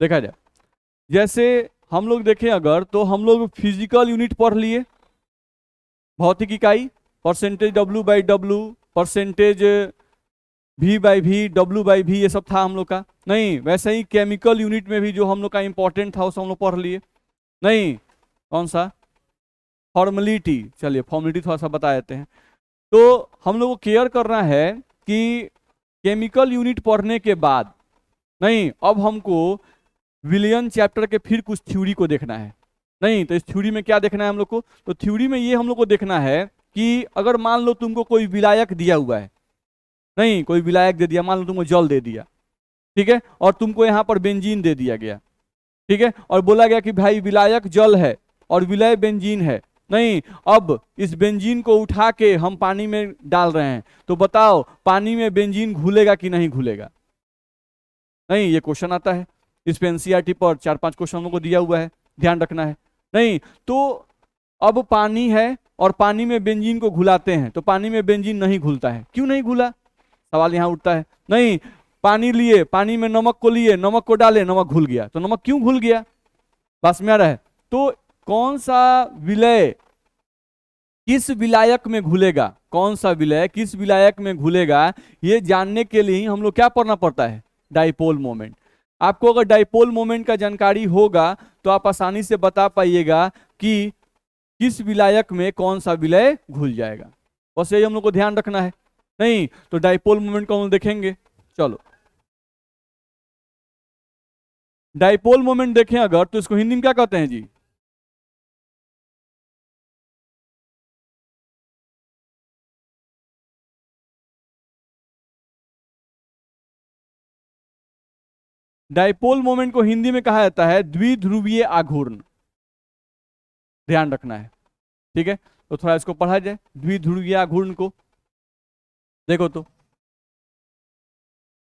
देखा जाए, जैसे हम लोग देखें अगर, तो हम लोग फिजिकल यूनिट पढ़ लिए, भौतिक इकाई, percentage W by W, percentage V by V, W by V, ये सब था हम लोग का। नहीं, वैसे ही केमिकल यूनिट में भी जो हम लोग का इंपॉर्टेंट था उसे हम लोग पढ़ लिए। नहीं, कौन सा, फॉर्मेलिटी, चलिए फॉर्मेलिटी थोड़ा सा बता देते हैं। तो हम लोग को केयर करना है कि केमिकल यूनिट पढ़ने के बाद, नहीं, अब हमको विलियन चैप्टर के फिर कुछ थ्योरी को देखना है। नहीं, तो इस थ्योरी में क्या देखना है हम लोग को, तो थ्योरी में ये हम लोग को देखना है कि अगर मान लो तुमको कोई विलायक दिया हुआ है, नहीं, कोई विलायक दे दिया, मान लो तुमको जल दे दिया, ठीक है, और तुमको यहाँ पर बेंजीन दे दिया गया, ठीक है, और बोला गया कि भाई विलायक जल है और विलय बेंजीन है। नहीं, अब इस बेंजीन को उठा के हम पानी में डाल रहे हैं, तो बताओ पानी में बेंजीन घुलेगा कि नहीं घुलेगा? नहीं, ये क्वेश्चन आता है इस पे, एनसीईआरटी पर 4-5 क्वेश्चन हम लोग को दिया हुआ है, ध्यान रखना है। नहीं, तो अब पानी है और पानी में बेंजीन को घुलाते हैं, तो पानी में बेंजीन नहीं घुलता है, क्यों नहीं घुला, सवाल यहाँ उठता है। नहीं, पानी लिए, पानी में नमक को लिए, नमक को डाले, नमक घुल गया, तो नमक क्यों घुल गया, बस में आ रहा है। तो कौन सा विलय किस विलायक में घुलेगा, कौन सा विलय किस विलायक में घुलेगा, ये जानने के लिए ही हम लोग क्या पढ़ना पड़ता है, डाइपोल मोमेंट। आपको अगर डाइपोल मोमेंट का जानकारी होगा तो आप आसानी से बता पाइएगा कि किस विलायक में कौन सा विलय घुल जाएगा, बस यही हम लोग को ध्यान रखना है। नहीं, तो डाइपोल मोमेंट को हम लोग देखेंगे। चलो, डाइपोल मोमेंट देखें अगर, तो इसको हिंदी में क्या कहते हैं जी? डाइपोल मोमेंट को हिंदी में कहा जाता है द्विध्रुवीय आघूर्ण, ध्यान रखना है, ठीक है। तो थोड़ा इसको पढ़ा जाए, द्विध्रुवीय आघूर्ण को देखो तो।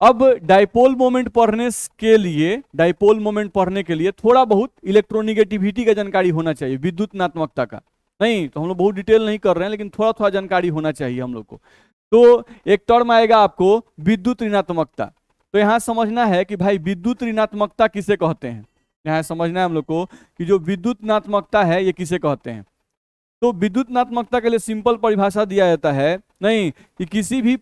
अब डाइपोल मोमेंट पढ़ने के लिए, डाइपोल मोमेंट पढ़ने के लिए थोड़ा बहुत इलेक्ट्रोनिगेटिविटी का जानकारी होना चाहिए, विद्युत ऋणात्मकता का। नहीं, तो हम लोग बहुत डिटेल नहीं कर रहे हैं, लेकिन थोड़ा थोड़ा जानकारी होना चाहिए हम लोग को। तो एक टर्म आएगा आपको विद्युत ऋणात्मकता। तो यहां समझना है कि भाई विद्युत ऋणात्मकता किसे कहते हैं, यहां समझना है हम लोग को कि जो विद्युत ऋणात्मकता है ये किसे कहते हैं। तो विद्युत ऋणात्मकता के लिए सिंपल परिभाषा दिया जाता है, नहीं, कि किसी भी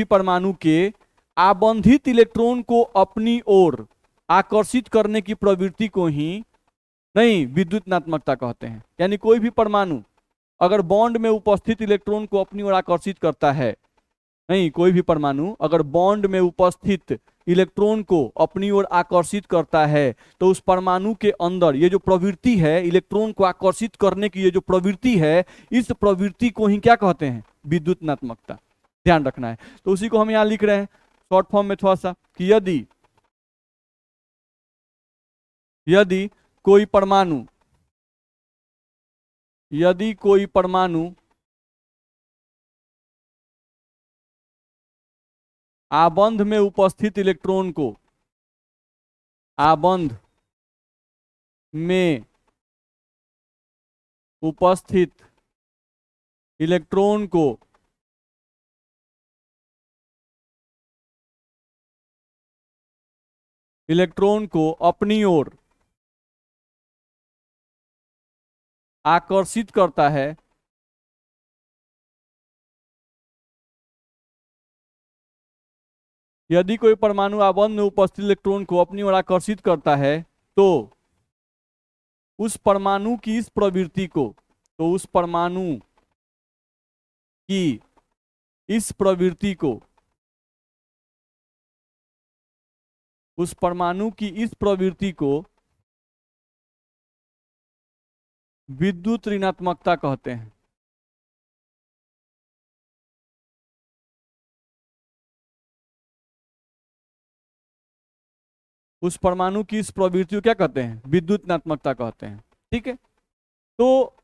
परमाणु के आबंधित इलेक्ट्रॉन को अपनी ओर आकर्षित करने की प्रवृत्ति को ही, नहीं, विद्युत ऋणात्मकता कहते हैं। यानी कोई भी परमाणु अगर बॉन्ड में उपस्थित इलेक्ट्रॉन को अपनी ओर आकर्षित करता है, नहीं, कोई भी परमाणु अगर बॉन्ड में उपस्थित इलेक्ट्रॉन को अपनी ओर आकर्षित करता है, तो उस परमाणु के अंदर ये जो प्रवृत्ति है इलेक्ट्रॉन को आकर्षित करने की, ये जो प्रवृत्ति है, इस प्रवृत्ति को ही क्या कहते हैं, विद्युत ऋणात्मकता, ध्यान रखना है। तो उसी को हम यहां लिख रहे हैं शॉर्ट फॉर्म में थोड़ा सा, कि यदि कोई परमाणु आबंध में उपस्थित इलेक्ट्रॉन को, आबंध में उपस्थित इलेक्ट्रॉन को अपनी ओर आकर्षित करता है, यदि कोई परमाणु आबंध में उपस्थित इलेक्ट्रॉन को अपनी ओर आकर्षित करता है, तो उस परमाणु की इस प्रवृत्ति को, तो उस परमाणु की इस प्रवृत्ति को, उस परमाणु की इस प्रवृत्ति को विद्युत ऋणात्मकता कहते हैं। उस परमाणु की इस प्रवृत्ति को क्या कहते हैं, विद्युत ऋणात्मकता कहते हैं, ठीक है। तो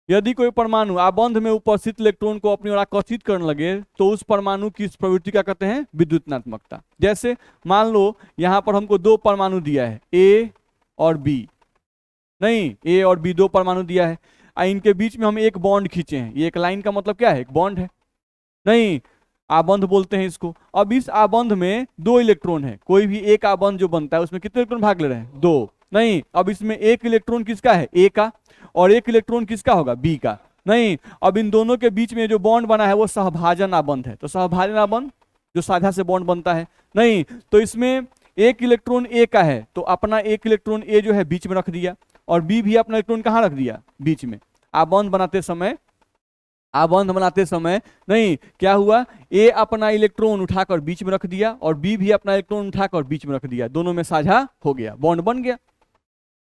यदि कोई परमाणु आबंध में उपस्थित इलेक्ट्रॉन को अपनी ओर आकर्षित करने लगे, तो उस परमाणु की इस प्रवृत्ति क्या कहते हैं, विद्युत ऋणात्मकता। जैसे मान लो यहां पर हमको दो परमाणु दिया है, ए और बी, नहीं, ए और बी दो परमाणु दिया है, इनके बीच में हम एक बॉन्ड खींचे हैं, ये एक लाइन का मतलब क्या है, एक बॉन्ड है। नहीं, आबंध बोलते हैं इसको। अब इस आबंध में दो इलेक्ट्रॉन है, कोई भी एक आबंध जो बनता है उसमें कितने इलेक्ट्रॉन भाग ले रहे हैं? दो। नहीं, अब इसमें एक इलेक्ट्रॉन किसका है? ए का, और एक इलेक्ट्रॉन किसका होगा? बी का। नहीं, अब इन दोनों के बीच में जो बॉन्ड बना है वो सहभाजन आबंध है। तो सहभाजन आबंध जो साझा से बॉन्ड बनता है। नहीं, तो इसमें एक इलेक्ट्रॉन ए का है तो अपना एक इलेक्ट्रॉन ए जो है बीच में रख दिया, और बी भी अपना इलेक्ट्रॉन कहाँ रख दिया? बीच में। आबंध बनाते समय नहीं क्या हुआ? ए अपना इलेक्ट्रॉन उठाकर बीच में रख दिया और बी भी अपना इलेक्ट्रॉन उठाकर बीच में रख दिया, दोनों में साझा हो गया, बॉन्ड बन गया।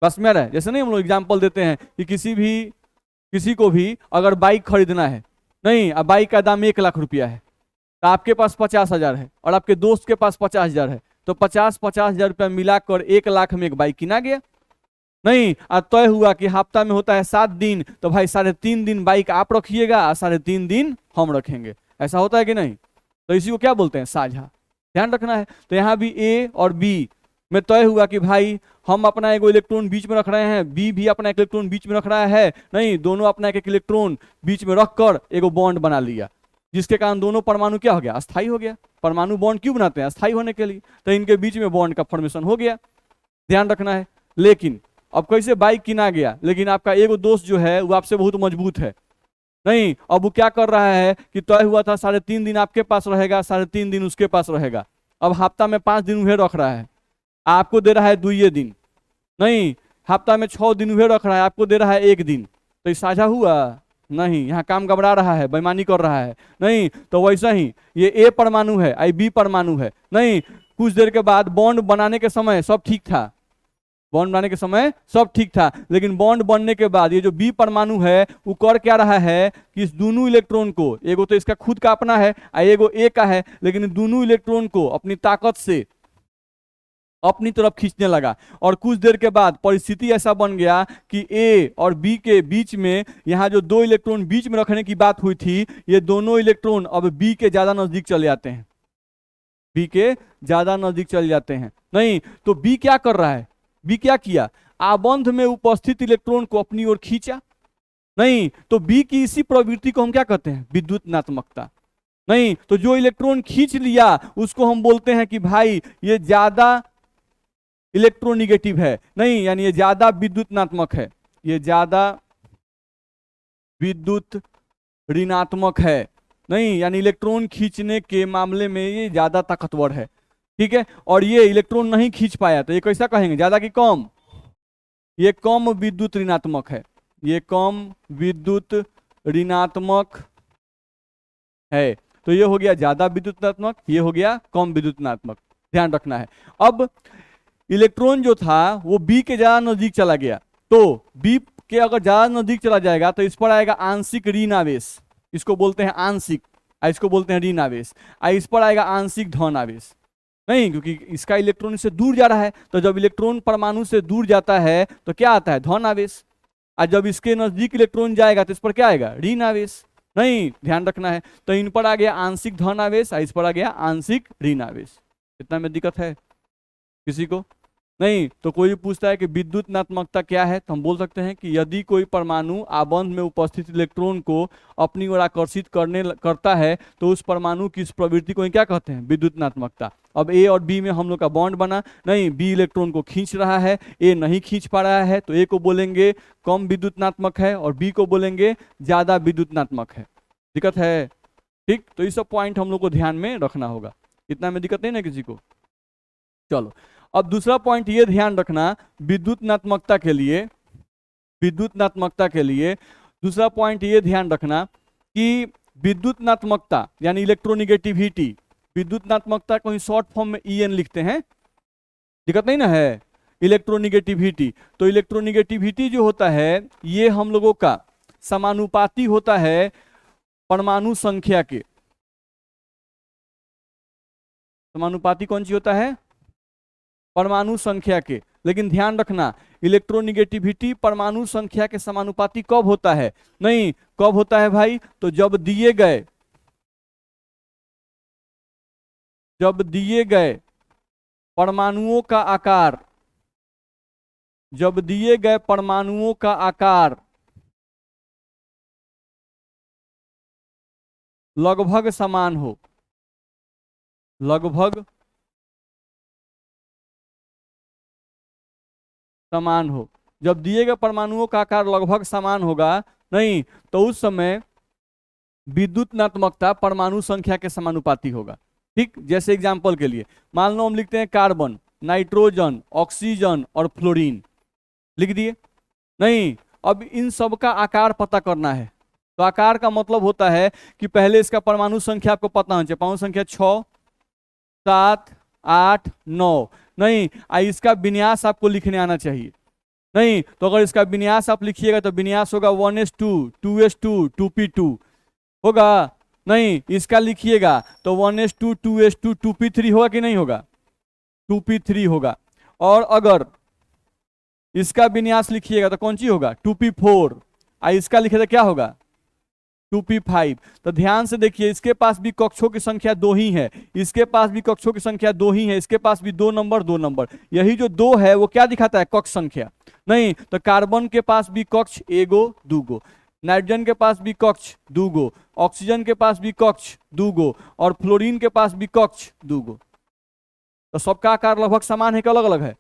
बस में रहे। जैसे नहीं हम लोग एग्जाम्पल देते हैं कि किसी को भी अगर बाइक खरीदना है, नहीं, अब बाइक का दाम 1 लाख रुपया है, तो आपके पास 50,000 है और आपके दोस्त के पास 50,000 है, तो 50,000 रुपया मिलाकर 1 लाख में एक बाइक किना गया। नहीं, आज तय हुआ कि हफ्ता में होता है 7 दिन, तो भाई 3.5 दिन बाइक आप रखिएगा और 3.5 दिन हम रखेंगे। ऐसा होता है कि नहीं? तो इसी को क्या बोलते हैं? साझा। ध्यान रखना है। तो यहाँ भी ए और बी में तय हुआ कि भाई हम अपना एक इलेक्ट्रॉन बीच में रख रहे हैं, बी भी अपना एक इलेक्ट्रॉन बीच में रख रहा है। नहीं, दोनों अपना एक इलेक्ट्रॉन बीच में रखकर एक बॉन्ड बना लिया, जिसके कारण दोनों परमाणु क्या हो गया? अस्थाई हो गया। परमाणु बॉन्ड क्यों बनाते हैं? अस्थाई होने के लिए। तो इनके बीच में बॉन्ड का फॉर्मेशन हो गया। ध्यान रखना है। लेकिन अब कैसे बाइक किना गया, लेकिन आपका एक दोस्त जो है वो आपसे बहुत मजबूत है। नहीं, अब वो क्या कर रहा है कि तय हुआ था 3.5 दिन आपके पास रहेगा, 3.5 दिन उसके पास रहेगा। अब हफ्ता में 5 दिन वह रख रहा है, आपको दे रहा है 2 दिन। नहीं, हफ्ता में 6 दिन वह रख रहा है, आपको दे रहा है 1 दिन। तो ये साझा हुआ? नहीं, यहाँ काम गड़बड़ा रहा है, बेईमानी कर रहा है। नहीं, तो वैसा ही ये ए परमाणु है, आई बी परमाणु है। नहीं, कुछ देर के बाद बॉन्ड बनाने के समय सब ठीक था, बॉन्ड बनाने के समय सब ठीक था, लेकिन बॉन्ड बनने के बाद ये जो बी परमाणु है वो कर क्या रहा है कि इस दोनों इलेक्ट्रॉन को, एगो तो इसका खुद का अपना है और एगो ए का है, लेकिन दोनों इलेक्ट्रॉन को अपनी ताकत से अपनी तरफ खींचने लगा। और कुछ देर के बाद परिस्थिति ऐसा बन गया कि ए और बी के बीच में यहाँ जो 2 इलेक्ट्रॉन बीच में रखने की बात हुई थी, ये दोनों इलेक्ट्रॉन अब बी के ज्यादा नजदीक चले जाते हैं, बी के ज्यादा नजदीक चले जाते हैं। नहीं, तो बी क्या कर रहा है? बी क्या किया? आबंध में उपस्थित इलेक्ट्रॉन को अपनी ओर खींचा। नहीं, तो बी की इसी प्रवृत्ति को हम क्या कहते हैं? विद्युतनात्मकता। नहीं, तो जो इलेक्ट्रॉन खींच लिया उसको हम बोलते हैं कि भाई ये ज्यादा इलेक्ट्रोनिगेटिव है। नहीं, यानी ये ज्यादा विद्युतनात्मक है, ये ज्यादा विद्युत ऋणात्मक है। नहीं, यानी इलेक्ट्रॉन खींचने के मामले में ये ज्यादा ताकतवर है। ठीक है, और ये इलेक्ट्रॉन नहीं खींच पाया तो ये कैसा कहेंगे? ज्यादा कि कम? ये कम विद्युत ऋणात्मक है, ये कम विद्युत ऋणात्मक है। तो ये हो गया ज्यादा विद्युतनात्मक, ये हो गया कम विद्युतनात्मक। ध्यान रखना है। अब इलेक्ट्रॉन जो था वो बी के ज्यादा नजदीक चला गया, तो बी के अगर ज्यादा नजदीक चला जाएगा तो इस पर आएगा आंशिक ऋण आवेश, इसको बोलते हैं आंशिक, इसको बोलते हैं ऋण आवेश। इस पर आएगा आंशिक धन आवेश। नहीं, क्योंकि इसका इलेक्ट्रॉन इससे दूर जा रहा है, तो जब इलेक्ट्रॉन परमाणु से दूर जाता है तो क्या आता है? धन आवेश। और जब इसके नजदीक इलेक्ट्रॉन जाएगा तो इस पर क्या आएगा? ऋण आवेश। नहीं, ध्यान रखना है। तो इन पर आ गया आंशिक धन आवेश, इस पर आ गया आंशिक ऋण आवेश। इतना में दिक्कत है किसी को? नहीं, तो कोई पूछता है कि विद्युतनात्मकता क्या है, तो हम बोल सकते हैं कि यदि कोई परमाणु आबंध में उपस्थित इलेक्ट्रॉन को अपनी ओर आकर्षित करता है तो उस परमाणु की इस प्रवृत्ति को क्या कहते हैं? विद्युतनात्मकता। अब ए और बी में हम लोग का बॉन्ड बना, नहीं, बी इलेक्ट्रॉन को खींच रहा है, ए नहीं खींच पा रहा है, तो ए को बोलेंगे कम विद्युतनात्मक है और बी को बोलेंगे ज्यादा विद्युतनात्मक है। दिक्कत है? ठीक, तो ये सब पॉइंट हम लोग को ध्यान में रखना होगा। इतना में दिक्कत नहीं ना किसी को? चलो, अब दूसरा पॉइंट ये ध्यान रखना विद्युतनात्मकता के लिए, दूसरा पॉइंट ये ध्यान रखना कि विद्युतनात्मकता यानी इलेक्ट्रोनिगेटिविटी, विद्युतनात्मकता को शॉर्ट फॉर्म में EN लिखते हैं, दिक्कत नहीं ना है? इलेक्ट्रोनिगेटिविटी। तो इलेक्ट्रोनिगेटिविटी जो होता है ये हम लोगों का समानुपाती होता है परमाणु संख्या के। समानुपाती कौन सी होता है? परमाणु संख्या के। लेकिन ध्यान रखना इलेक्ट्रोनिगेटिविटी परमाणु संख्या के समानुपाती कब होता है? नहीं, कब होता है भाई? तो जब दिए गए परमाणुओं का आकार, जब दिए गए परमाणुओं का आकार लगभग समान हो, लगभग समान हो। जब दिए गए परमाणुओं का आकार लगभग समान होगा, नहीं, तो उस समय विद्युतनात्मकता परमाणु संख्या के समानुपाती होगा। ठीक, जैसे एग्जांपल के लिए मान लो हम लिखते हैं कार्बन, नाइट्रोजन, ऑक्सीजन और फ्लोरीन, लिख दिए। नहीं, अब इन सब का आकार पता करना है। तो आकार का मतलब होता है कि पहले इसका परमाणु संख्या आपको पता होना चाहिए। परमाणु संख्या 6, 7, 8, 9। नहीं, इसका विन्यास आपको लिखने आना चाहिए। नहीं, तो अगर इसका विन्यास आप लिखिएगा तो विन्यास होगा 1s2, 2s2, 2p2 होगा। नहीं, इसका लिखिएगा तो 1s2, 2s2, 2p3 होगा कि नहीं होगा? 2p3 होगा। और अगर इसका विन्यास लिखिएगा तो कौन सी होगा? 2p4। इसका लिखे तो क्या होगा? 2p5। तो ध्यान से देखिए, इसके पास भी कक्षों की संख्या 2 ही है, इसके पास भी कक्षों की संख्या 2 ही है, इसके पास भी 2 नंबर 2 नंबर। यही जो 2 है वो क्या दिखाता है? कक्ष संख्या। नहीं, तो कार्बन के पास भी कक्ष एगो दूगो, नाइट्रोजन के पास भी कक्ष दूगो, ऑक्सीजन के पास भी कक्ष दूगो, और फ्लोरीन के पास भी कक्ष दूगो। तो सबका आकार लगभग समान है कि अलग अलग है?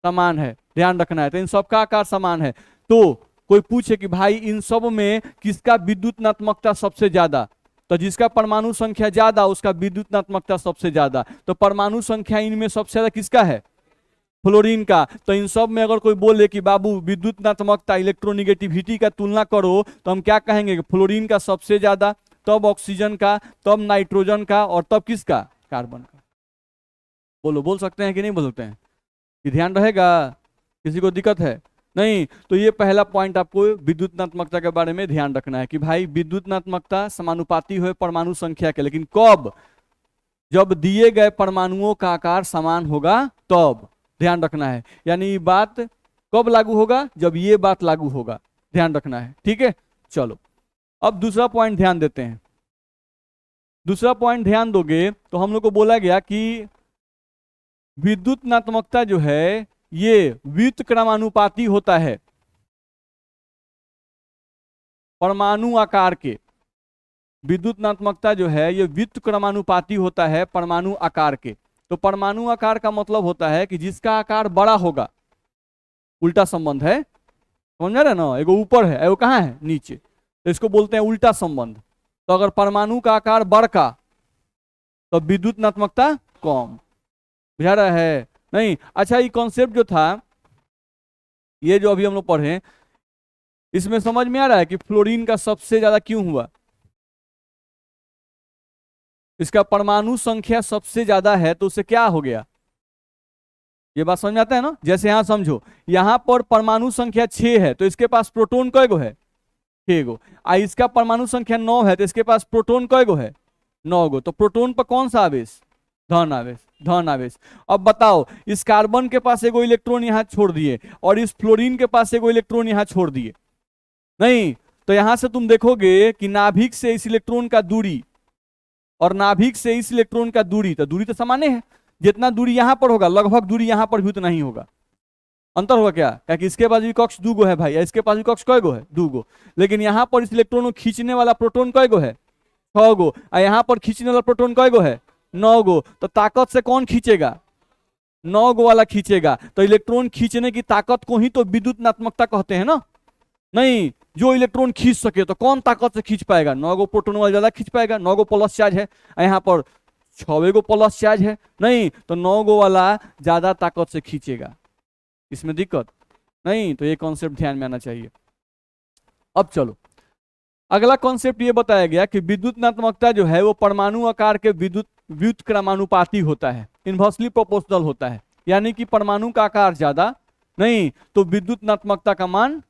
समान है, ध्यान रखना है। तो इन सबका आकार समान है। तो कोई पूछे कि भाई इन सब में किसका विद्युतनात्मकता सबसे ज्यादा, तो जिसका परमाणु संख्या ज्यादा उसका विद्युतनात्मकता सबसे ज्यादा। तो परमाणु संख्या इनमें सबसे ज्यादा किसका है? फ्लोरीन का। तो इन सब में अगर कोई बोले कि बाबू विद्युतनात्मकता इलेक्ट्रोनिगेटिविटी का तुलना करो, तो हम क्या कहेंगे कि फ्लोरीन का सबसे ज्यादा, तब ऑक्सीजन का, तब नाइट्रोजन का, और तब किसका? कार्बन का। बोलो, बोल सकते हैं कि नहीं बोल सकते हैं? ये ध्यान रहेगा? किसी को दिक्कत है? नहीं। तो ये पहला पॉइंट आपको विद्युतनात्मकता के बारे में ध्यान रखना है कि भाई विद्युतनात्मकता समानुपाती हो परमाणु संख्या के, लेकिन कब? जब दिए गए परमाणुओं का आकार समान होगा तब। ध्यान रखना है। यानी ये बात कब लागू होगा? जब ये बात लागू होगा। ध्यान रखना है, ठीक है। चलो, अब दूसरा पॉइंट ध्यान देते हैं। दूसरा पॉइंट ध्यान दोगे तो हम लोग को बोला गया कि विद्युतनात्मकता जो है ये व्युत्क्रमानुपाती होता है परमाणु आकार के। विद्युतनात्मकता जो है ये व्युत्क्रमानुपाती होता है परमाणु आकार के। तो परमाणु आकार का मतलब होता है कि जिसका आकार बड़ा होगा, उल्टा संबंध है, समझ रहे ना? एगो ऊपर है, एगो कहाँ है? नीचे। तो इसको बोलते हैं उल्टा संबंध। तो अगर परमाणु का आकार बड़का तो विद्युतनात्मकता कम। बुझा रहा है? नहीं। अच्छा, ये कॉन्सेप्ट जो था, ये जो अभी हम लोग पढ़े, इसमें समझ में आ रहा है कि फ्लोरीन का सबसे ज्यादा क्यों हुआ? इसका परमाणु संख्या सबसे ज्यादा है, तो उससे क्या हो गया? ये बात समझ में आता है ना? जैसे यहां समझो, यहां पर परमाणु संख्या 6 है, तो इसके पास प्रोटॉन कय गो है? 6 गो। इसका परमाणु संख्या 9 है, तो इसके पास प्रोटॉन कय गो है? 9 गो। तो प्रोटॉन पर कौन सा आवेश? धन आवेश। धन आवेश। अब बताओ, इस कार्बन के पास एगो इलेक्ट्रॉन यहां छोड़ दिए और इस फ्लोरीन के पास एगो इलेक्ट्रॉन यहां छोड़ दिए। नहीं, तो यहां से तुम देखोगे कि नाभिक से इस इलेक्ट्रॉन का दूरी और नाभिक से इस इलेक्ट्रॉन का दूरी, तो दूरी तो समान है। जितना दूरी यहां पर होगा लगभग दूरी यहां पर भी उतना ही होगा। अंतर होगा क्या? क्योंकि इसके पास भी कक्ष 2 गो है भाई, इसके पास भी कक्ष कय गो है? 2 गो। लेकिन यहां पर इस इलेक्ट्रॉन को खींचने वाला प्रोटॉन कय गो है? 6 गो। और यहां पर खींचने वाला प्रोटॉन कय गो है? 9 गो। तो ताकत से कौन खींचेगा? 9 गो वाला खींचेगा। तो इलेक्ट्रॉन खींचने की ताकत को ही तो विद्युतनात्मकता कहते हैं ना। नहीं, जो इलेक्ट्रॉन खींच सके, तो कौन ताकत से खींच पाएगा? 9 गो प्रोटॉन वाला ज्यादा खींच पाएगा, 9 गो प्लस चार्ज है, यहाँ पर 6 गो प्लस चार्ज है। नहीं, तो 9 गो वाला ज्यादा ताकत से खींचेगा। इसमें दिक्कत नहीं। तो ये कॉन्सेप्ट ध्यान में आना चाहिए। अब चलो, अगला कॉन्सेप्ट ये बताया गया कि विद्युतनात्मकता जो है वो परमाणु आकार के व्युत्क्रमानुपाती होता है, इनवर्सली प्रोपोर्शनल होता है। यानी कि परमाणु का आकार ज्यादा, नहीं तो विद्युतनात्मकता का मान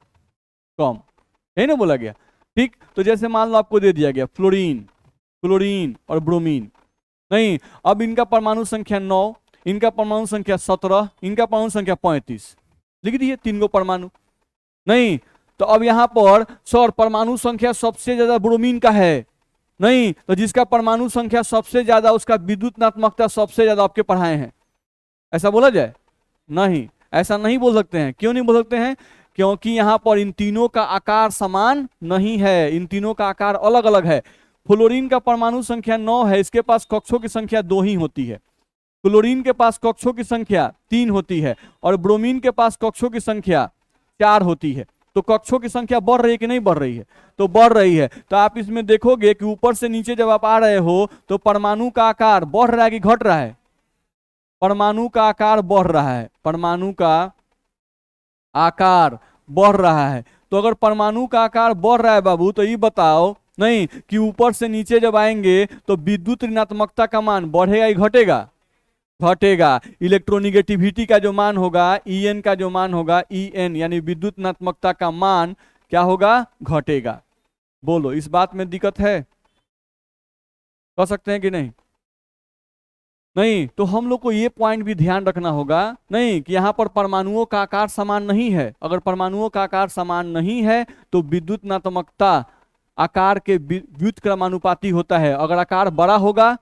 कम, यही ना बोला गया। ठीक, तो जैसे मान लो आपको दे दिया गया फ्लोरीन, क्लोरीन और ब्रोमीन। नहीं, अब इनका परमाणु संख्या 9, इनका परमाणु संख्या 17, इनका परमाणु संख्या 35, लिख दिए 3 गो परमाणु। नहीं, तो अब यहां पर सर परमाणु संख्या सबसे ज्यादा ब्रोमीन का है। नहीं, तो जिसका परमाणु संख्या सबसे ज्यादा उसका विद्युतनात्मकता सबसे ज्यादा आपके पढ़ाए हैं, ऐसा बोला जाए? नहीं, ऐसा नहीं बोल सकते हैं। क्यों नहीं बोल सकते हैं? क्योंकि यहां पर इन तीनों का आकार समान नहीं है, इन तीनों का आकार अलग अलग है। फ्लोरीन का परमाणु संख्या 9 है, इसके पास कक्षों की संख्या 2 ही होती है। क्लोरीन के पास कक्षों की संख्या 3 होती है और ब्रोमीन के पास कक्षों की संख्या 4 होती है। तो कक्षों की संख्या बढ़ रही है कि नहीं बढ़ रही है? तो बढ़ रही है। तो आप इसमें देखोगे कि ऊपर से नीचे जब आप आ रहे हो तो परमाणु का आकार बढ़ रहा है कि घट रहा है? परमाणु का आकार बढ़ रहा है, परमाणु का आकार बढ़ रहा है। तो अगर परमाणु का आकार बढ़ रहा है बाबू, तो ये बताओ नहीं कि ऊपर से नीचे जब आएंगे तो विद्युत ऋणात्मकता का मान बढ़ेगा या घटेगा? घटेगा। इलेक्ट्रोनिगेटिविटी का जो मान होगा, En का जो मान होगा, En यानी विद्युत ऋणात्मकता का मान क्या होगा? घटेगा। बोलो, इस बात में दिक्कत है? कह सकते हैं कि नहीं? नहीं। तो हम लोग को ये पॉइंट भी ध्यान रखना होगा नहीं कि यहाँ पर परमाणुओं का आकार समान नहीं है। अगर परमाणुओं का आकार समान नहीं है तो विद्युत ऋणात्मकता आकार के व्युत्क्रमानुपाती होता है। अगर आकार बड़ा होगा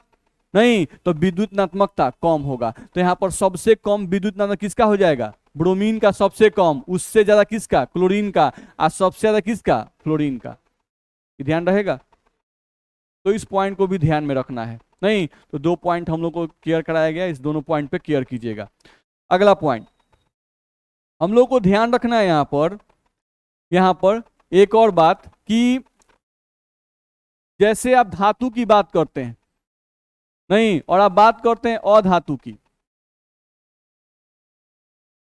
नहीं तो विद्युत ऋणात्मकता कम होगा। तो यहाँ पर सबसे कम विद्युत ऋणात्मक किसका हो जाएगा? ब्रोमीन का सबसे कम, उससे ज्यादा किसका? क्लोरीन का, और सबसे ज्यादा किसका? फ्लोरीन का। ध्यान रहेगा। तो इस पॉइंट को भी ध्यान में रखना है नहीं। तो 2 पॉइंट हम लोग को क्लियर कराया गया, इस दोनों पॉइंट पे क्लियर कीजिएगा। अगला पॉइंट हम लोग को ध्यान रखना है यहाँ पर एक और बात कि जैसे आप धातु की बात करते हैं नहीं और आप बात करते हैं अधातु की,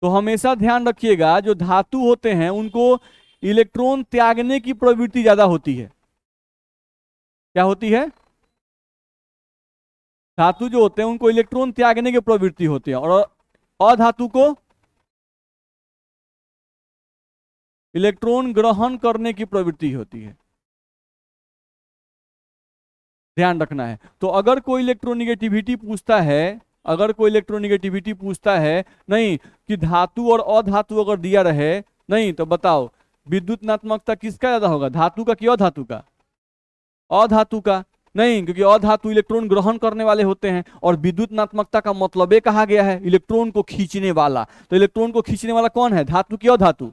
तो हमेशा ध्यान रखिएगा जो धातु होते हैं उनको इलेक्ट्रॉन त्यागने की प्रवृत्ति ज्यादा होती है। क्या होती है? धातु जो होते हैं उनको इलेक्ट्रॉन त्यागने की प्रवृत्ति होती है और अधातु को इलेक्ट्रॉन ग्रहण करने की प्रवृत्ति होती है। ध्यान रखना है। तो अगर कोई इलेक्ट्रोनिगेटिविटी पूछता है, अगर कोई इलेक्ट्रोनिगेटिविटी पूछता है नहीं कि धातु और अधातु अगर दिया रहे नहीं तो बताओ विद्युत ऋणात्मकता किसका ज्यादा होगा? धातु का कि अधातु का? अधातु का। नहीं, क्योंकि अधातु इलेक्ट्रॉन ग्रहण करने वाले होते हैं और विद्युत ऋणात्मकता का मतलब ये कहा गया है इलेक्ट्रॉन को खींचने वाला। तो इलेक्ट्रॉन को खींचने वाला कौन है? धातु की अधातु?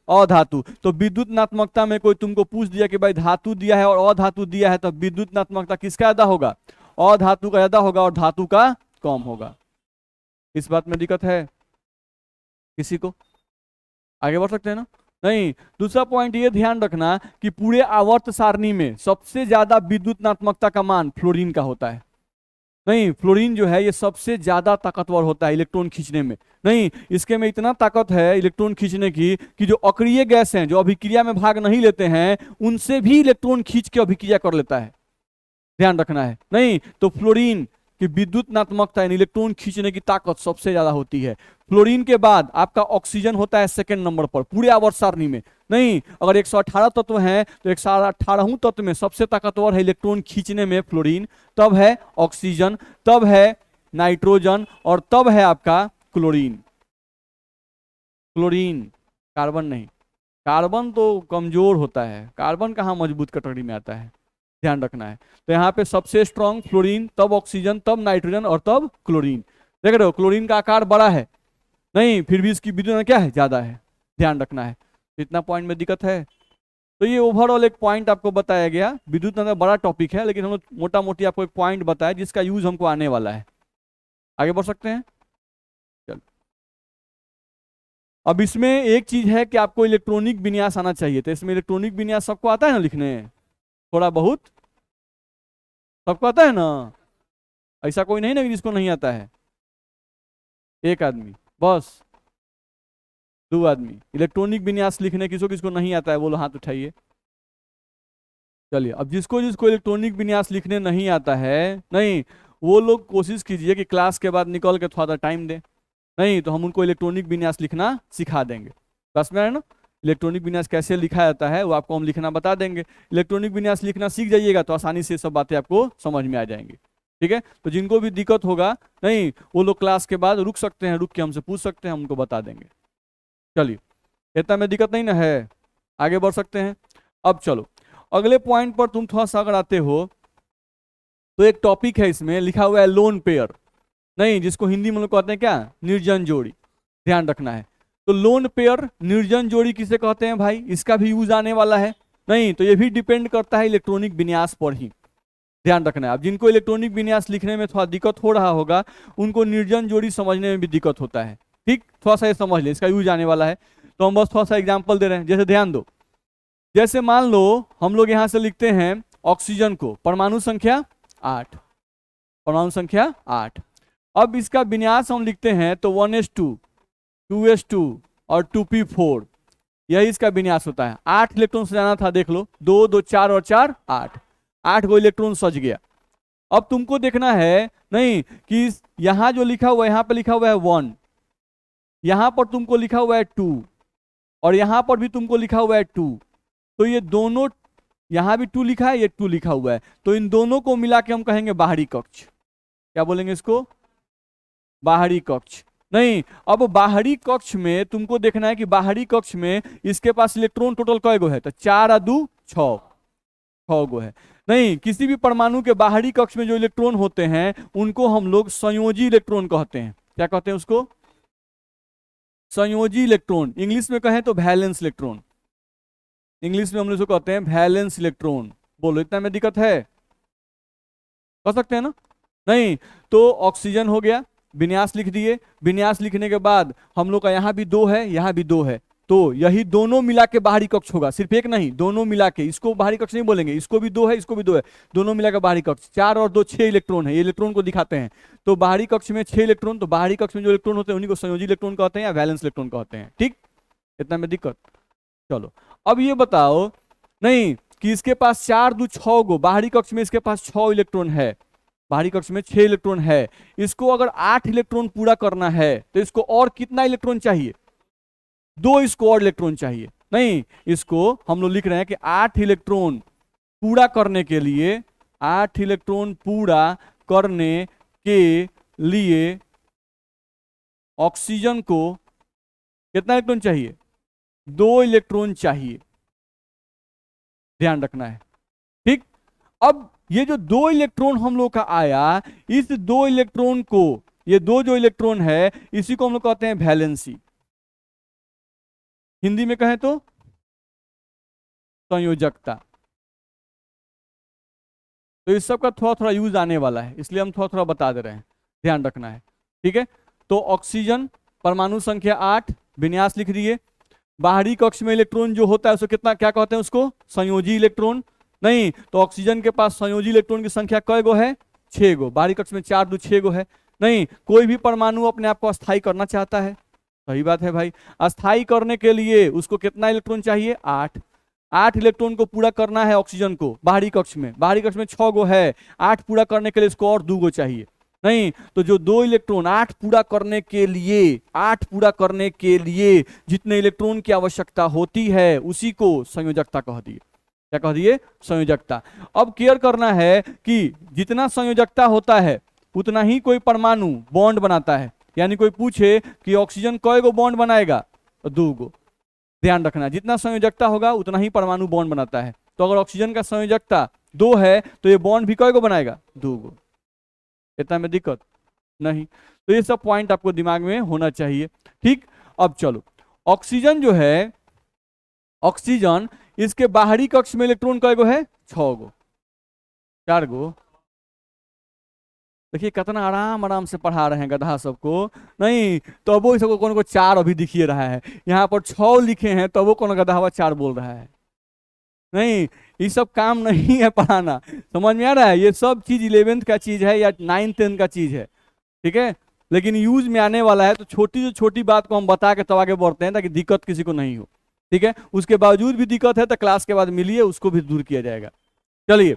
अधातु। तो विद्युत ऋणात्मकता में कोई तुमको पूछ दिया कि भाई धातु दिया है और अधातु दिया है, तो विद्युत ऋणात्मकता किसका ज्यादा होगा? अधातु का ज्यादा होगा और धातु का कम होगा। इस बात में दिक्कत है किसी को? आगे बढ़ सकते हैं ना? नहीं। दूसरा पॉइंट ये ध्यान रखना कि पूरे आवर्त सारणी में सबसे ज्यादा विद्युत ऋणात्मकता का मान फ्लोरीन का होता है। नहीं, फ्लोरीन जो है ये सबसे ज्यादा ताकतवर होता है इलेक्ट्रॉन खींचने में। नहीं, इसके में इतना ताकत है इलेक्ट्रॉन खींचने की कि जो अक्रिय गैस हैं जो अभिक्रिया में भाग नहीं लेते हैं उनसे भी इलेक्ट्रॉन खींच के अभिक्रिया कर लेता है। ध्यान रखना है। नहीं, तो फ्लोरीन की विद्युत ऋणात्मकता यानी इलेक्ट्रॉन खींचने की ताकत सबसे ज्यादा होती है। फ्लोरीन के बाद आपका ऑक्सीजन होता है सेकंड नंबर पर पूरे आवर्त सारणी में। नहीं, अगर 118 तत्व हैं तो 118 तत्व में सबसे ताकतवर है इलेक्ट्रॉन खींचने में फ्लोरीन, तब है ऑक्सीजन, तब है नाइट्रोजन और तब है आपका क्लोरीन। क्लोरीन, कार्बन नहीं। कार्बन तो कमजोर होता है, कार्बन कहाँ मजबूत कैटेगरी में आता है। ध्यान रखना है। तो यहाँ पे सबसे स्ट्रॉन्ग फ्लोरीन, तब ऑक्सीजन, तब नाइट्रोजन और तब क्लोरीन। देख रहे हो क्लोरीन का आकार बड़ा है नहीं, फिर भी इसकी विद्युत क्या है? ज्यादा है। ध्यान रखना है। इतना पॉइंट में दिक्कत है। तो ये ओवरऑल एक पॉइंट आपको बताया गया। विद्युत बड़ा टॉपिक है लेकिन हम लोग मोटा मोटी आपको एक पॉइंट बताया जिसका यूज हमको आने वाला है। आगे बढ़ सकते हैं? चल, अब इसमें एक चीज है कि आपको इलेक्ट्रॉनिक विन्यास आना चाहिए। तो इसमें इलेक्ट्रॉनिक विन्यास सबको आता है ना लिखने? थोड़ा बहुत सबको आता है ना? ऐसा कोई नहीं ना जिसको नहीं आता है? एक आदमी बस, 2 आदमी। इलेक्ट्रॉनिक विन्यास लिखने किसको किसको नहीं आता है? बोलो हाथ उठाइए। चलिए, अब जिसको जिसको इलेक्ट्रॉनिक विन्यास लिखने नहीं आता है नहीं, वो लोग कोशिश कीजिए कि क्लास के बाद निकल के थोड़ा सा टाइम दें। नहीं तो हम उनको इलेक्ट्रॉनिक विन्यास लिखना सिखा देंगे। क्लास में है ना? इलेक्ट्रॉनिक विन्यास कैसे लिखा जाता है वो आपको हम लिखना बता देंगे। इलेक्ट्रॉनिक विन्यास लिखना सीख जाइएगा तो आसानी से सब बातें आपको समझ में आ जाएंगी। ठीक है? तो जिनको भी दिक्कत होगा नहीं वो लोग क्लास के बाद रुक सकते हैं, रुक के हमसे पूछ सकते हैं, हम उनको बता देंगे। चलिए, इतना में दिक्कत नहीं ना है? आगे बढ़ सकते हैं। अब चलो अगले पॉइंट पर तुम थोड़ा सा अगर आते हो तो एक टॉपिक है इसमें लिखा हुआ है लोन पेयर नहीं, जिसको हिंदी में लोग कहते हैं क्या? निर्जन जोड़ी। ध्यान रखना है। तो लोन पेयर निर्जन जोड़ी किसे कहते हैं भाई? इसका भी यूज आने वाला है नहीं, तो ये भी डिपेंड करता है इलेक्ट्रॉनिक विन्यास पर ही। ध्यान रखना है। अब जिनको इलेक्ट्रॉनिक विन्यास लिखने में थोड़ा दिक्कत हो रहा होगा उनको निर्जन जोड़ी समझने में भी दिक्कत होता है। ठीक, थोड़ा सा ये समझ ले, इसका यूज आने वाला है, तो हम बस थोड़ा सा एग्जाम्पल दे रहे हैं। जैसे ध्यान दो, जैसे मान लो हम लोग यहां से लिखते हैं ऑक्सीजन को परमाणु संख्या 8, परमाणु संख्या 8। अब इसका विन्यास हम लिखते हैं तो 1s2, 2s2 और 2p4, यही इसका विन्यास होता है। 8 इलेक्ट्रॉन सजाना था, देख लो, 2 2 4 और 4 8, 8 गो इलेक्ट्रॉन सज गया। अब तुमको देखना है नहीं कि यहां जो लिखा हुआ है, यहां पे लिखा हुआ है 1, यहां पर तुमको लिखा हुआ है 2 और यहां पर भी तुमको लिखा हुआ है 2, तो ये दोनों, यहां भी 2 लिखा है, ये 2 लिखा हुआ है, तो इन दोनों को मिला के हम कहेंगे बाहरी कक्ष। क्या बोलेंगे इसको? बाहरी कक्ष। नहीं, अब बाहरी कक्ष में तुमको देखना है कि बाहरी कक्ष में इसके पास इलेक्ट्रॉन टोटल कय गो है, तो 4 और 2 6 गो है। नहीं, किसी भी परमाणु के बाहरी कक्ष में जो इलेक्ट्रॉन होते हैं उनको हम लोग संयोजी इलेक्ट्रॉन कहते हैं। क्या कहते हैं उसको? संयोजी इलेक्ट्रॉन। इंग्लिश में कहें तो वैलेंस इलेक्ट्रॉन, इंग्लिश में हम लोग कहते हैं वैलेंस इलेक्ट्रॉन। बोलो, इतना में दिक्कत है? कह सकते हैं ना? नहीं, तो ऑक्सीजन हो गया, विन्यास लिख दिए, विन्यास लिखने के बाद हम लोग का यहाँ भी 2 है, यहाँ भी 2 है, तो यही दोनों मिला के बाहरी कक्ष होगा, सिर्फ एक नहीं, दोनों मिला के। इसको बाहरी कक्ष नहीं बोलेंगे, इसको भी 2 है, इसको भी 2 है, दोनों मिला के बाहरी कक्ष। 4 और 2 6 इलेक्ट्रॉन है, ये इलेक्ट्रॉन को दिखाते हैं। तो बाहरी कक्ष में 6 इलेक्ट्रॉन, तो बाहरी कक्ष में जो इलेक्ट्रॉन होते हैं उन्हीं को संयोजी इलेक्ट्रॉन कहते हैं या वैलेंस इलेक्ट्रॉन कहते हैं। ठीक, इतना में दिक्कत? चलो, अब ये बताओ नहीं कि इसके पास 4 2 6 गो, बाहरी कक्ष में इसके पास 6 इलेक्ट्रॉन है, बाहरी कक्ष में 6 इलेक्ट्रॉन है, इसको अगर 8 इलेक्ट्रॉन पूरा करना है तो इसको और कितना इलेक्ट्रॉन चाहिए? 2 इसको और इलेक्ट्रॉन चाहिए। नहीं, इसको हम लोग लिख रहे हैं कि 8 इलेक्ट्रॉन पूरा करने के लिए, 8 इलेक्ट्रॉन पूरा करने के लिए ऑक्सीजन को कितना इलेक्ट्रॉन चाहिए? 2 इलेक्ट्रॉन चाहिए। ध्यान रखना है। ठीक, अब ये जो 2 इलेक्ट्रॉन हम लोग का आया, इस 2 इलेक्ट्रॉन को, ये 2 जो इलेक्ट्रॉन है इसी को हम लोग कहते हैं वैलेंसी। हिंदी में कहें तो संयोजकता। तो इस सब का थोड़ा थोड़ा यूज आने वाला है, इसलिए हम थोड़ा थोड़ा बता दे रहे हैं, ध्यान रखना है। ठीक है, तो ऑक्सीजन परमाणु संख्या 8, विन्यास लिख दिए। बाहरी कक्ष में इलेक्ट्रॉन जो होता है उसको कितना, क्या कहते हैं उसको? संयोजी इलेक्ट्रॉन। नहीं, तो ऑक्सीजन के पास संयोजी इलेक्ट्रॉन की संख्या कय गो है? 6 गो। बाहरी कक्ष में 4 2 6 गो है। नहीं, कोई भी परमाणु अपने आप को अस्थायी करना चाहता है, सही बात है भाई, अस्थायी करने के लिए उसको कितना इलेक्ट्रॉन चाहिए? 8। 8 इलेक्ट्रॉन को पूरा करना है ऑक्सीजन को बाहरी कक्ष में, बाहरी कक्ष में 6 गो है, 8 पूरा करने के लिए इसको और 2 गो चाहिए। नहीं, तो जो 2 इलेक्ट्रॉन 8 पूरा करने के लिए, 8 पूरा करने के लिए जितने इलेक्ट्रॉन की आवश्यकता होती है उसी को संयोजकता कह दिए। क्या कह दिए? संयोजकता। अब केयर करना है कि जितना संयोजकता होता है उतना ही कोई परमाणु बॉन्ड बनाता है। यानी कोई पूछे कि ऑक्सीजन कय गो बॉन्ड बनाएगा, तो 2 गो। ध्यान रखना, जितना संयोजकता होगा उतना ही परमाणु बॉन्ड बनाता है। तो अगर ऑक्सीजन का संयोजकता 2 है तो ये बॉन्ड भी कय गो बनाएगा? 2 गो। इतना में दिक्कत नहीं। तो ये सब पॉइंट आपको दिमाग में होना चाहिए। ठीक, अब चलो, ऑक्सीजन जो है, ऑक्सीजन इसके बाहरी कक्ष में इलेक्ट्रॉन कय गो है? 6 गो, 4 गो। देखिए कितना आराम आराम से पढ़ा रहे हैं गधा सबको। नहीं, तो वो सबको कौन को 4 अभी दिखिए रहा है, यहाँ पर 6 लिखे हैं तो वो कौन गधा हुआ 4 बोल रहा है। नहीं, ये सब काम नहीं है पढ़ाना, समझ में आ रहा है? ये सब चीज 11th का चीज है या 9th 10th का चीज है। ठीक है, लेकिन यूज में आने वाला है, तो छोटी से छोटी बात को हम बता के तब आगे बढ़ते हैं ताकि दिक्कत किसी को नहीं हो। ठीक है, उसके बावजूद भी दिक्कत है तो क्लास के बाद मिलिए, उसको भी दूर किया जाएगा। चलिए,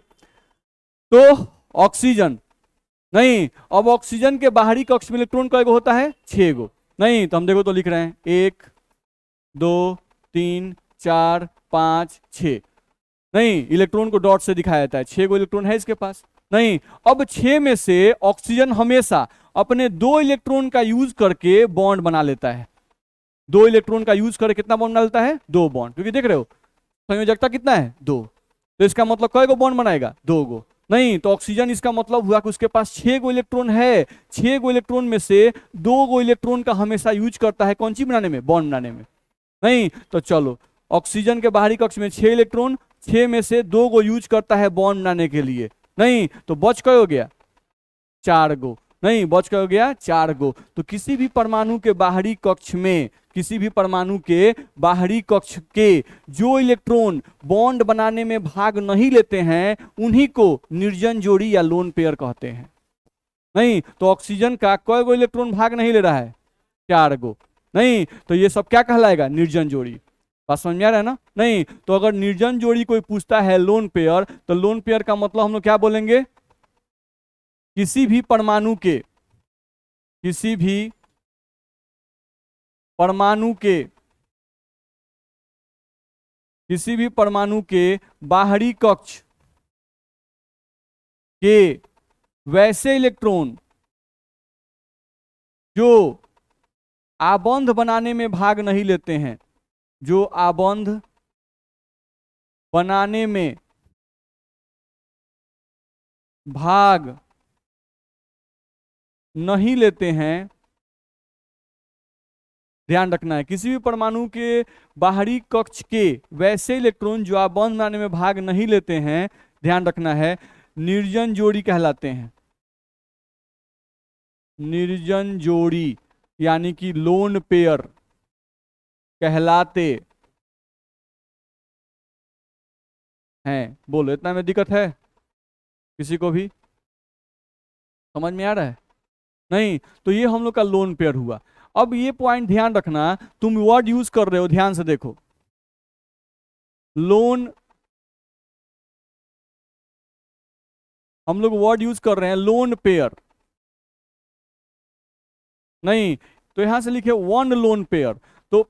तो ऑक्सीजन, नहीं, अब ऑक्सीजन के बाहरी कक्ष में इलेक्ट्रॉन कय गो होता है? 6 गो। नहीं, तो हम देखो तो लिख रहे हैं 1 2 3 4 5 6। नहीं, इलेक्ट्रॉन को डॉट से दिखाया जाता है, 6 गो इलेक्ट्रॉन है इसके पास। नहीं, अब 6 में से ऑक्सीजन हमेशा अपने 2 इलेक्ट्रॉन का यूज करके बॉन्ड बना लेता है। 2 इलेक्ट्रॉन का यूज करके कितना बॉन्ड बना लेता है? 2 बॉन्ड, क्योंकि देख रहे हो संयोजकता कितना है? 2। तो इसका मतलब कय गो बॉन्ड बनाएगा? 2 गो। नहीं, तो ऑक्सीजन इसका मतलब हुआ कि उसके पास 6 गो इलेक्ट्रॉन है। 6 गो इलेक्ट्रॉन में से 2 गो इलेक्ट्रॉन का हमेशा यूज करता है कौन सी बनाने में? बॉन्ड बनाने में। नहीं, तो चलो, ऑक्सीजन के बाहरी कक्ष में 6 इलेक्ट्रॉन, 6 में से 2 गो यूज करता है बॉन्ड बनाने के लिए। नहीं, तो बच क्या हो गया? 4 गो। नहीं, बच क्या हो गया? 4 गो। तो किसी भी परमाणु के बाहरी कक्ष में, किसी भी परमाणु के बाहरी कक्ष के जो इलेक्ट्रॉन बॉन्ड बनाने में भाग नहीं लेते हैं उन्हीं को निर्जन जोड़ी या लोन पेयर कहते हैं। नहीं, तो ऑक्सीजन का कई गो इलेक्ट्रॉन भाग नहीं ले रहा है? 4 गो। नहीं, तो ये सब क्या कहलाएगा? निर्जन जोड़ी। बात समझ में आ रहा है ना? नहीं, तो अगर निर्जन जोड़ी कोई पूछता है लोन पेयर, तो लोन पेयर का मतलब हम लोग क्या बोलेंगे? किसी भी परमाणु के, किसी भी परमाणु के, किसी भी परमाणु के बाहरी कक्ष के वैसे इलेक्ट्रॉन जो आबंध बनाने में भाग नहीं लेते हैं, जो आबंध बनाने में भाग नहीं लेते हैं, ध्यान रखना है, किसी भी परमाणु के बाहरी कक्ष के वैसे इलेक्ट्रॉन जो आबंध बनाने में भाग नहीं लेते हैं, ध्यान रखना है, निर्जन जोड़ी कहलाते हैं। निर्जन जोड़ी यानी कि लोन पेयर कहलाते हैं। बोलो, इतना में दिक्कत है किसी को भी? समझ में आ रहा है? नहीं, तो ये हम लोग का लोन पेयर हुआ। अब ये पॉइंट ध्यान रखना, तुम वर्ड यूज कर रहे हो, ध्यान से देखो। लोन, हम लोग वर्ड यूज कर रहे हैं लोन पेयर। नहीं, तो यहां से लिखे वन लोन पेयर। तो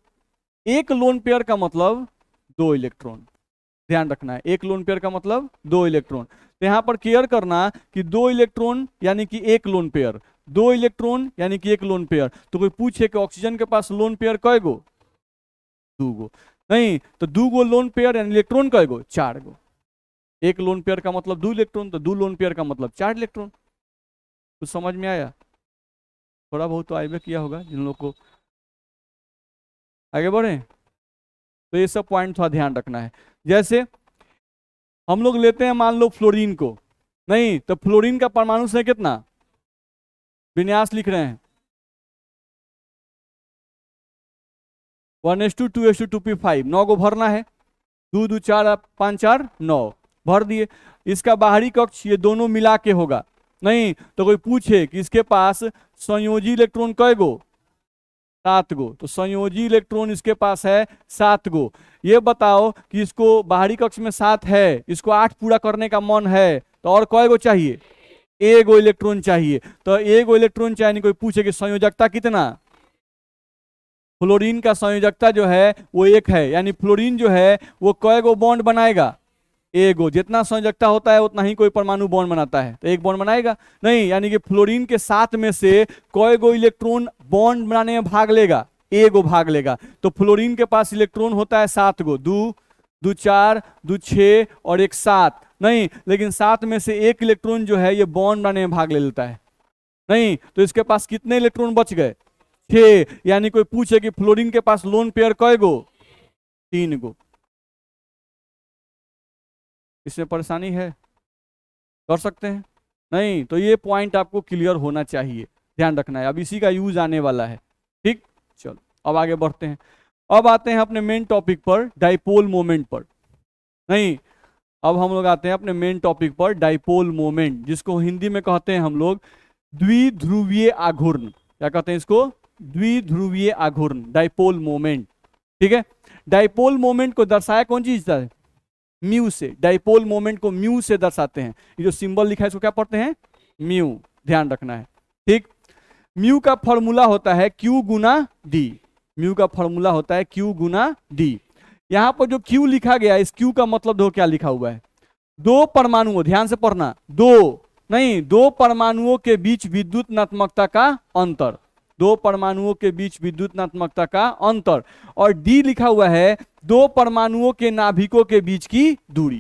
एक लोन पेयर का मतलब 2 इलेक्ट्रॉन। ध्यान रखना है, एक लोन पेयर का मतलब 2 इलेक्ट्रॉन। तो यहां पर केयर करना कि 2 इलेक्ट्रॉन यानी कि एक लोन पेयर, 2 इलेक्ट्रॉन यानी कि एक लोन पेयर। तो कोई पूछे कि ऑक्सीजन के पास लोन पेयर कै गो? 2 गो। नहीं, तो 2 गो लोन पेयर यानी इलेक्ट्रॉन कै गो? 4 गो। एक लोन पेयर का मतलब 2 इलेक्ट्रॉन, तो 2 लोन पेयर का मतलब 4 इलेक्ट्रॉन। कुछ समझ में आया? थोड़ा बहुत तो आइबे किया होगा जिन लोग को। आगे बढ़े, तो ये सब पॉइंट थोड़ा ध्यान रखना है। जैसे हम लोग लेते हैं मान लो फ्लोरीन को, नहीं, तो फ्लोरीन का परमाणु संख्या कितना? विन्यास लिख रहे हैं 1:2:2p5, 9 को भरना है। 2 2 4 5 4 9 भर दिए। इसका बाहरी कक्ष ये दोनों मिला के होगा। नहीं, तो कोई पूछे कि इसके पास संयोजी इलेक्ट्रॉन कै गो? 7 गो। तो संयोजी इलेक्ट्रॉन इसके पास है 7 गो। ये बताओ कि इसको बाहरी कक्ष में 7 है, इसको 8 पूरा करने का मन है, तो और कै गो चाहिए? एगो इलेक्ट्रॉन चाहिए। तो एगो इलेक्ट्रॉन चाहिए। कोई पूछे कि संयोजकता कितना? फ्लोरीन का संयोजकता जो है वो 1 है, यानी फ्लोरीन जो है वो कै गो बॉन्ड बनाएगा? एगो। जितना संयोजकता होता है उतना ही कोई परमाणु बॉन्ड बनाता है, तो एक बॉन्ड बनाएगा। नहीं, यानी कि फ्लोरीन के 7 में से कै गो इलेक्ट्रॉन बॉन्ड बनाने में भाग लेगा? एगो भाग लेगा। तो फ्लोरीन के पास इलेक्ट्रॉन होता है 7 गो, 2 2 4 2 6 और 1 7। नहीं, लेकिन 7 में से एक इलेक्ट्रॉन जो है ये बॉन्ड बनाने में भाग ले लेता है। नहीं, तो इसके पास कितने इलेक्ट्रॉन बच गए? 6। यानी कोई पूछे कि फ्लोरीन के पास लोन पेयर कै गो? 3 गो। इसमें परेशानी है? कर सकते हैं? नहीं, तो ये पॉइंट आपको क्लियर होना चाहिए, ध्यान रखना है। अब इसी का यूज आने वाला है। ठीक, चलो अब आगे बढ़ते हैं। अब आते हैं अपने मेन टॉपिक पर, डाइपोल मोमेंट पर। नहीं, अब हम लोग आते हैं अपने मेन टॉपिक पर, डाइपोल मोमेंट, जिसको हिंदी में कहते हैं हम लोग द्विध्रुवीय आघूर्ण। क्या कहते हैं इसको? द्विध्रुवीय आघूर्ण, डाइपोल मोमेंट। ठीक है, डाइपोल मोमेंट को दर्शाया कौन चीज से? म्यू से। डाइपोल मोमेंट को म्यू से दर्शाते हैं। ये जो सिंबल लिखा है इसको क्या पढ़ते हैं? म्यू। ध्यान रखना है। ठीक, म्यू का फॉर्मूला होता है Q गुना डी। म्यू का फॉर्मूला होता है Q गुना डी। यहां पर जो Q लिखा गया, इस Q का मतलब देखो क्या लिखा हुआ है? 2 परमाणुओं, ध्यान से पढ़ना, 2 परमाणुओं के बीच विद्युत ऋणात्मकता का अंतर। 2 परमाणुओं के बीच विद्युत ऋणात्मकता का अंतर। और डी लिखा हुआ है 2 परमाणुओं के नाभिकों के बीच की दूरी।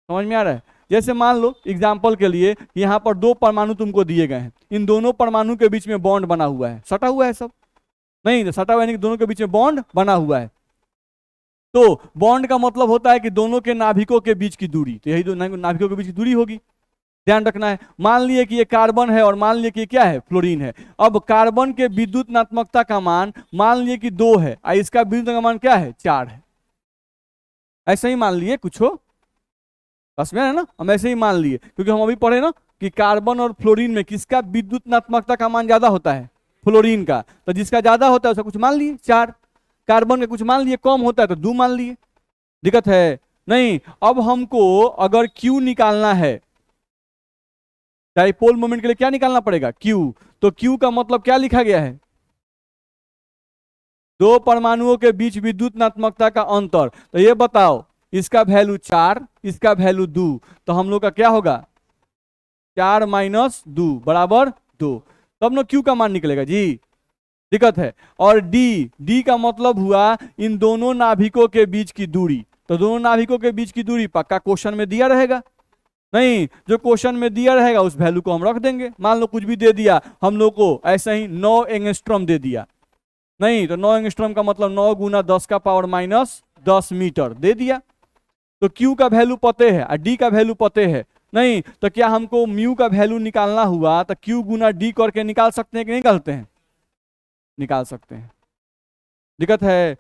समझ में आ रहा है? जैसे मान लो एग्जाम्पल के लिए यहां पर 2 परमाणु तुमको दिए गए हैं, इन दोनों परमाणु के बीच में बॉन्ड बना हुआ है, सटा हुआ है सब? नहीं, सटा हुआ है, दोनों के बीच में बॉन्ड बना हुआ है। तो बॉन्ड का मतलब होता है कि दोनों के नाभिकों के बीच की दूरी, तो यही दो नाभिकों के बीच की दूरी होगी। ध्यान रखना है। मान लिए कि ये कार्बन है और मान लिए कि ये क्या है, फ्लोरीन है। अब कार्बन के विद्युत नात्मकता का मान मान लिए कि 2 है और इसका विद्युत का मान क्या है, 4 है। ऐसे ही मान लिए, कुछ हो बस में है ना, हम ऐसे ही मान लिए, क्योंकि हम अभी पढ़े ना कि कार्बन और फ्लोरीन में किसका विद्युत नात्मकता का मान ज्यादा होता है, फ्लोरीन का। तो जिसका ज्यादा होता है उसका कुछ मान लिए 4, कार्बन का कुछ मान लिए कम होता है तो 2 मान लिए। दिक्कत है नहीं। अब हमको अगर Q निकालना है, डाइपोल मोमेंट के लिए क्या निकालना पड़ेगा, Q। तो Q का मतलब क्या लिखा गया है, दो परमाणुओं के बीच विद्युत नात्मकता का अंतर। तो ये बताओ, इसका वैल्यू 4, इसका वैल्यू 2, तो हम लोग का क्या होगा, 4 - 2 बराबर 2, तब ना Q का मान निकलेगा जी। दिक्कत है। और D का मतलब हुआ इन दोनों नाभिकों के बीच की दूरी। तो दोनों नाभिकों के बीच की दूरी पक्का क्वेश्चन में दिया रहेगा, नहीं जो क्वेश्चन में दिया रहेगा उस वैल्यू को हम रख देंगे। मान लो कुछ भी दे दिया हम लोग को, ऐसा ही 9 एंगस्ट्रॉम दे दिया, नहीं तो 9 एंगस्ट्रॉम का मतलब 9 × 10⁻⁻10 मीटर दे दिया। तो Q का वैल्यू पते है और D का वैल्यू पते है, नहीं तो क्या हमको म्यू का वैल्यू निकालना हुआ तो Q × D करके निकाल सकते हैं कि नहीं निकालते हैं, निकाल सकते हैं। दिक्कत है।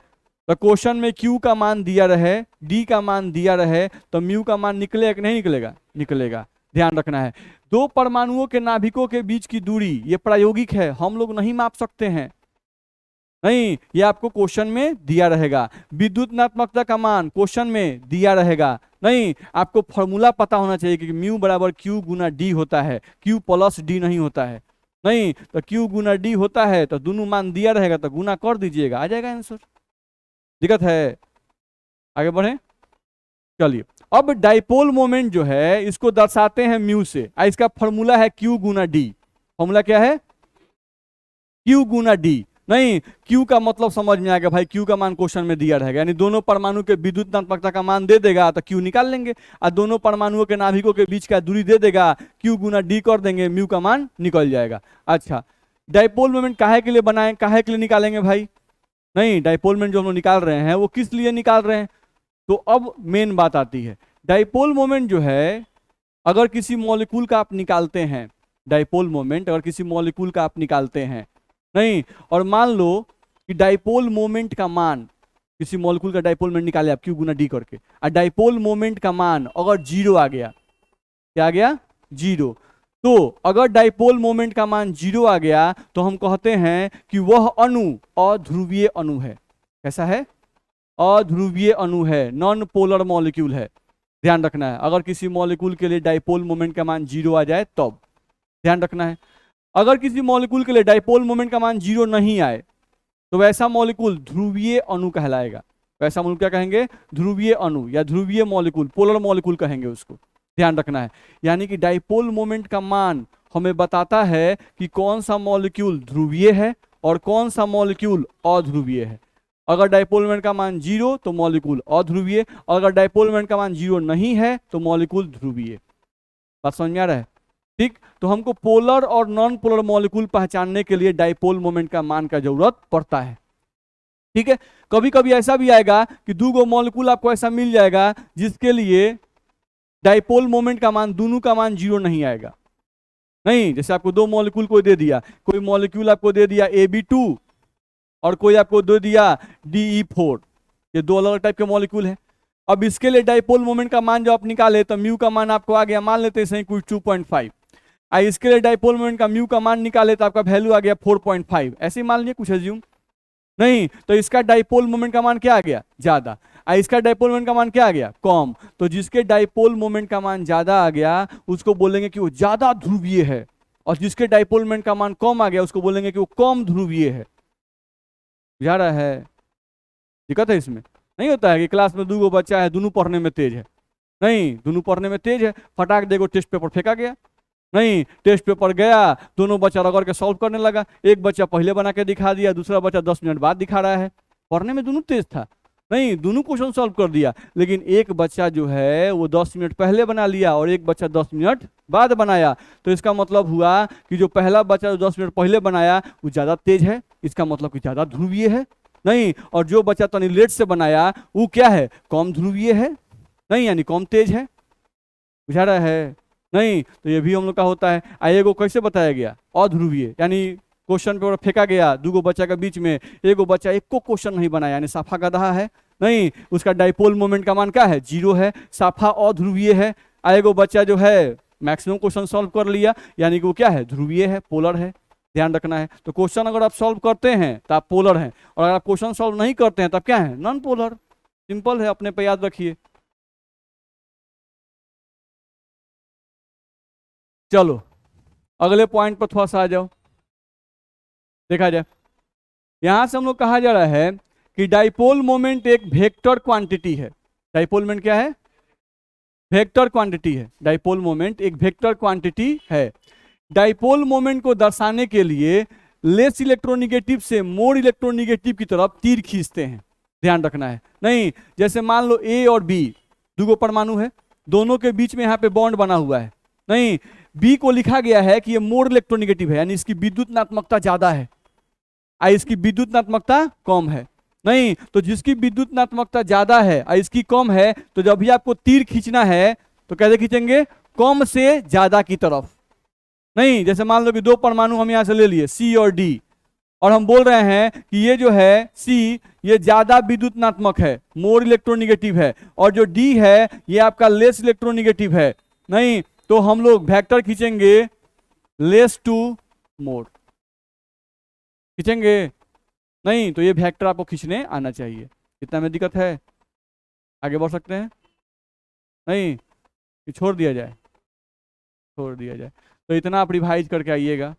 तो क्वेश्चन में Q का मान दिया रहे, D का मान दिया रहे, तो म्यू का मान निकलेगा कि नहीं निकलेगा, निकलेगा। ध्यान रखना है। दो परमाणुओं के नाभिकों के बीच की दूरी ये प्रायोगिक है, हम लोग नहीं माप सकते हैं, नहीं ये आपको क्वेश्चन में दिया रहेगा। विद्युत नात्मकता का मान क्वेश्चन में दिया रहेगा, नहीं आपको फॉर्मूला पता होना चाहिए कि म्यू बराबर Q × D होता है, Q + D नहीं होता है, नहीं तो Q × D होता है तो दोनों मान दिया रहेगा तो गुना कर दीजिएगा, आ जाएगा आंसर। दिक्कत है, आगे बढ़े चलिए। अब डाइपोल मोमेंट जो है इसको दर्शाते हैं म्यू से, इसका फॉर्मूला है Q × D। फॉर्मूला क्या है, Q × D। नहीं Q का मतलब समझ में आएगा भाई, Q का मान क्वेश्चन में दिया रहेगा, यानी दोनों परमाणु के विद्युत नात्मकता का मान दे देगा तो Q निकाल लेंगे, और दोनों परमाणुओं के नाभिकों के बीच का दूरी दे देगा, Q × D कर देंगे, म्यू का मान निकल जाएगा। अच्छा, डाइपोल मोमेंट काहे के लिए बनाए, काहे के लिए निकालेंगे भाई, नहीं डाइपोल मोमेंट जो हम लोग निकाल रहे हैं वो किस लिए निकाल रहे हैं। तो अब मेन बात आती है, डाइपोल मोमेंट जो है अगर किसी मॉलिक्यूल का आप निकालते हैं, डाइपोल मोमेंट अगर किसी मॉलिक्यूल का आप निकालते हैं, नहीं और मान लो कि डाइपोल मोमेंट का मान, किसी मॉलिक्यूल का डाइपोल मोमेंट निकाले आप Q × D करके, और डाइपोल मोमेंट का मान अगर 0 आ गया, क्या आ गया, 0, तो अगर डाइपोल मोमेंट का मान 0 आ गया तो हम कहते हैं कि वह अणु अध्रुवीय अणु है। कैसा है, अध्रुवीय अणु है, नॉन पोलर मॉलिक्यूल है। ध्यान रखना है, अगर किसी मॉलिक्यूल के लिए डाइपोल मोमेंट का मान 0 आ जाए तब ध्यान रखना है। अगर किसी मॉलिक्यूल के लिए डाइपोल मोमेंट का मान 0 नहीं आए तो वैसा मॉलिक्यूल ध्रुवीय अणु कहलाएगा। वैसा मॉलिक्यूल क्या कहेंगे, ध्रुवीय अणु या ध्रुवीय मॉलिक्यूल, पोलर मॉलिक्यूल कहेंगे उसको। ध्यान रखना है, यानी कि डाइपोल मोमेंट का मान हमें बताता है कि कौन सा मॉलिक्यूल ध्रुवीय है और कौन सा मॉलिक्यूल अध्रुवीय है। अगर डाइपोल मोमेंट का मान 0 तो मॉलिक्यूल अध्रुवीय, अगर डाइपोल मोमेंट का मान 0 नहीं है तो मॉलिक्यूल ध्रुवीय। बात समझ में आ रहा है, ठीक। तो हमको पोलर और नॉन पोलर मॉलिक्यूल पहचानने के लिए डाइपोल मोमेंट का मान का जरूरत पड़ता है, ठीक है। कभी कभी ऐसा भी आएगा कि 2 मॉलिक्यूल आपको ऐसा मिल जाएगा जिसके लिए डाइपोल मोमेंट का मान, दोनों का मान 0 नहीं आएगा, नहीं जैसे आपको 2 मॉलिक्यूल कोई दे दिया, कोई मॉलिक्यूल आपको दे दिया Ab2 और कोई आपको दे दिया De4, ये 2 अलग टाइप के मॉलिक्यूल हैं। अब इसके लिए डाइपोल मोमेंट का मान जो आप निकाले तो म्यू का मान आपको आ गया, मान लेते हैं सही कुछ 2.5, इसके लिए डाइपोल मोमेंट का म्यू का मान निकाले तो आपका वैल्यू आ गया 4.5, ऐसे ही मान लिया कुछ एज्यूम, नहीं तो इसका डाइपोल मोमेंट का मान क्या आ गया, ज्यादा, इसका डाइपोल मोमेंट का मान क्या आ गया, कम। तो जिसके डाइपोल मोमेंट का मान ज्यादा आ गया उसको बोलेंगे कि वो ज्यादा ध्रुवीय है, और जिसके डाइपोल मोमेंट का मान कम आ गया उसको बोलेंगे कि वो कम ध्रुवीय है। बुझा रहा है, दिक्कत है इसमें। नहीं होता है कि क्लास में 2 बच्चा है, दोनों पढ़ने में तेज है, नहीं दोनों पढ़ने में तेज है, फटाक देखो टेस्ट पेपर फेंका गया, नहीं टेस्ट पेपर गया, दोनों बच्चा रगड़ के सॉल्व करने लगा, एक बच्चा पहले बना के दिखा दिया, दूसरा बच्चा 10 मिनट बाद दिखा रहा है। पढ़ने में दोनों तेज था, नहीं दोनों क्वेश्चन सॉल्व कर दिया, लेकिन एक बच्चा जो है वो 10 मिनट पहले बना लिया और एक बच्चा 10 मिनट बाद बनाया। तो इसका मतलब हुआ कि जो पहला बच्चा जो 10 मिनट पहले बनाया वो ज्यादा तेज है, इसका मतलब कि ज्यादा ध्रुवीय है, नहीं। और जो बच्चा तनी लेट से बनाया वो क्या है, कम ध्रुवीय है, नहीं यानी कम तेज है। बुझा रहा है, नहीं, तो ये भी हम लोग का होता है। आइए को कैसे बताया गया, अध्रुवीय, यानी क्वेश्चन पेपर फेंका गया, दूगो बच्चा के बीच में, एगो बच्चा एक को क्वेश्चन नहीं बनाया, यानी साफा गधा है। नहीं, उसका डाइपोल मोमेंट का मान क्या है, 0 है, साफा अध्रुवीय है। आएगो बच्चा जो है मैक्सिमम क्वेश्चन सॉल्व कर लिया, यानी कि वो क्या है, ध्रुवीय है, पोलर है। ध्यान रखना है। तो क्वेश्चन अगर आप सॉल्व करते हैं तो आप पोलर हैं, और अगर आप क्वेश्चन सॉल्व नहीं करते हैं तब क्या है, नॉन पोलर। सिंपल है, अपने पे याद रखिए। चलो अगले पॉइंट पर थोड़ा सा आ जाओ, देखा जाए। यहां से हम लोग कहा जा रहा है कि डाइपोल मोमेंट एक वेक्टर क्वांटिटी है। डाइपोल मोमेंट क्या है, वेक्टर क्वांटिटी है। डाइपोल मोमेंट एक वेक्टर क्वांटिटी है। डाइपोल मोमेंट को दर्शाने के लिए लेस इलेक्ट्रोनिगेटिव से मोर इलेक्ट्रोनिगेटिव की तरफ तीर खींचते हैं। ध्यान रखना है। नहीं, जैसे मान लो ए और बी दो परमाणु है, दोनों के बीच में यहाँ पे बॉन्ड बना हुआ है। नहीं, बी को लिखा गया है कि ये मोर इलेक्ट्रोनिगेटिव है, यानी इसकी विद्युत नात्मकता ज्यादा है, इसकी विद्युत नात्मकता कम है। नहीं, तो जिसकी विद्युत नात्मकता ज्यादा है और इसकी कम है, तो जब भी आपको तीर खींचना है तो कैसे खींचेंगे, कम से ज्यादा की तरफ। नहीं, जैसे मान लो कि दो परमाणु हम यहां से ले लिए सी और डी, और हम बोल रहे हैं कि ये जो है सी, ये ज्यादा विद्युत नात्मक है, मोर इलेक्ट्रोनिगेटिव है, और जो डी है ये आपका लेस इलेक्ट्रोनिगेटिव है। नहीं, तो हम लोग वेक्टर खींचेंगे लेस टू मोर, खींचेंगे। नहीं, तो ये वेक्टर आपको खींचने आना चाहिए। इतना में दिक्कत है, आगे बढ़ सकते हैं। नहीं, कि छोड़ दिया जाए, छोड़ दिया जाए। तो इतना आप रिवाइज करके आइएगा।